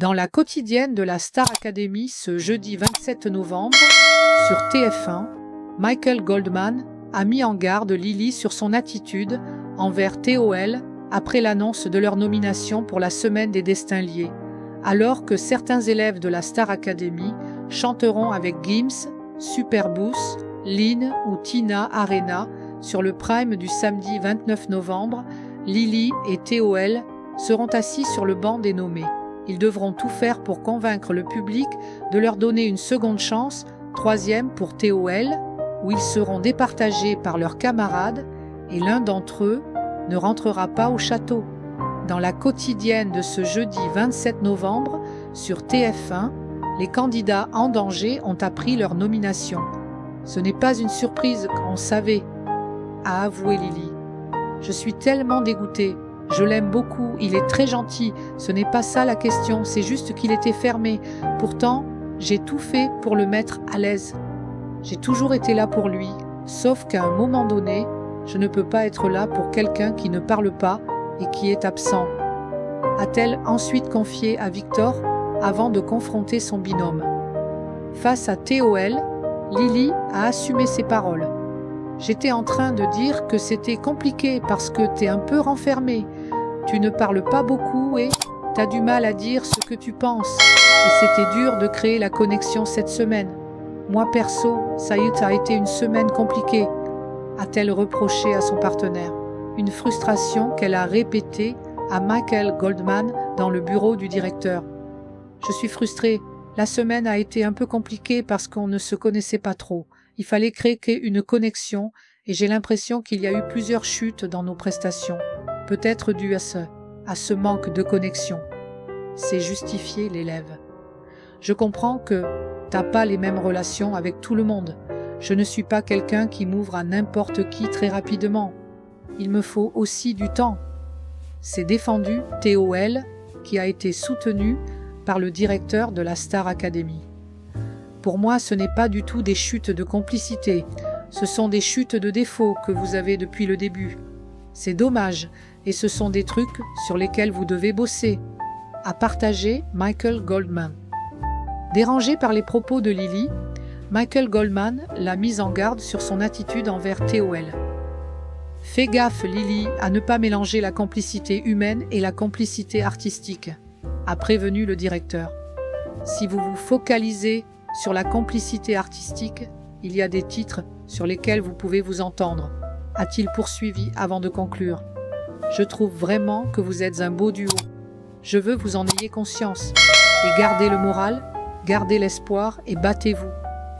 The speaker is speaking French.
Dans la quotidienne de la Star Academy ce jeudi 27 novembre, sur TF1, Michael Goldman a mis en garde Lily sur son attitude envers TOL après l'annonce de leur nomination pour la Semaine des Destins Liés, alors que certains élèves de la Star Academy chanteront avec Gims, Superboost, Lynn ou Tina Arena sur le prime du samedi 29 novembre. Lily et TOL seront assis sur le banc des nommés. Ils devront tout faire pour convaincre le public de leur donner une seconde chance, troisième pour TOL, où ils seront départagés par leurs camarades et l'un d'entre eux ne rentrera pas au château. Dans la quotidienne de ce jeudi 27 novembre, sur TF1, les candidats en danger ont appris leur nomination. Ce n'est pas une surprise, on savait, a avoué Lily. Je suis tellement dégoûtée. Je l'aime beaucoup, il est très gentil. Ce n'est pas ça la question, c'est juste qu'il était fermé. Pourtant, j'ai tout fait pour le mettre à l'aise. J'ai toujours été là pour lui, sauf qu'à un moment donné, je ne peux pas être là pour quelqu'un qui ne parle pas et qui est absent, a-t-elle ensuite confié à Victor avant de confronter son binôme. Face à TOL, Lily a assumé ses paroles. J'étais en train de dire que c'était compliqué parce que t'es un peu renfermé. Tu ne parles pas beaucoup et t'as du mal à dire ce que tu penses. Et c'était dur de créer la connexion cette semaine. Moi perso, ça a été une semaine compliquée, a-t-elle reproché à son partenaire. Une frustration qu'elle a répétée à Michael Goldman dans le bureau du directeur. Je suis frustrée. La semaine a été un peu compliquée parce qu'on ne se connaissait pas trop. Il fallait créer une connexion et j'ai l'impression qu'il y a eu plusieurs chutes dans nos prestations. Peut-être dû à ce manque de connexion. C'est justifié l'élève. Je comprends que t'as pas les mêmes relations avec tout le monde. Je ne suis pas quelqu'un qui m'ouvre à n'importe qui très rapidement. Il me faut aussi du temps. C'est défendu TOL qui a été soutenu par le directeur de la Star Academy. Pour moi, ce n'est pas du tout des chutes de complicité. Ce sont des chutes de défaut que vous avez depuis le début. C'est dommage, et ce sont des trucs sur lesquels vous devez bosser, a partagé Michael Goldman. Dérangé par les propos de Lily, Michael Goldman l'a mise en garde sur son attitude envers TOL. Fais gaffe, Lily, à ne pas mélanger la complicité humaine et la complicité artistique, a prévenu le directeur. Si vous vous focalisez sur la complicité artistique, il y a des titres sur lesquels vous pouvez vous entendre, a-t-il poursuivi avant de conclure. Je trouve vraiment que vous êtes un beau duo. Je veux vous en ayez conscience. Et gardez le moral, gardez l'espoir et battez-vous.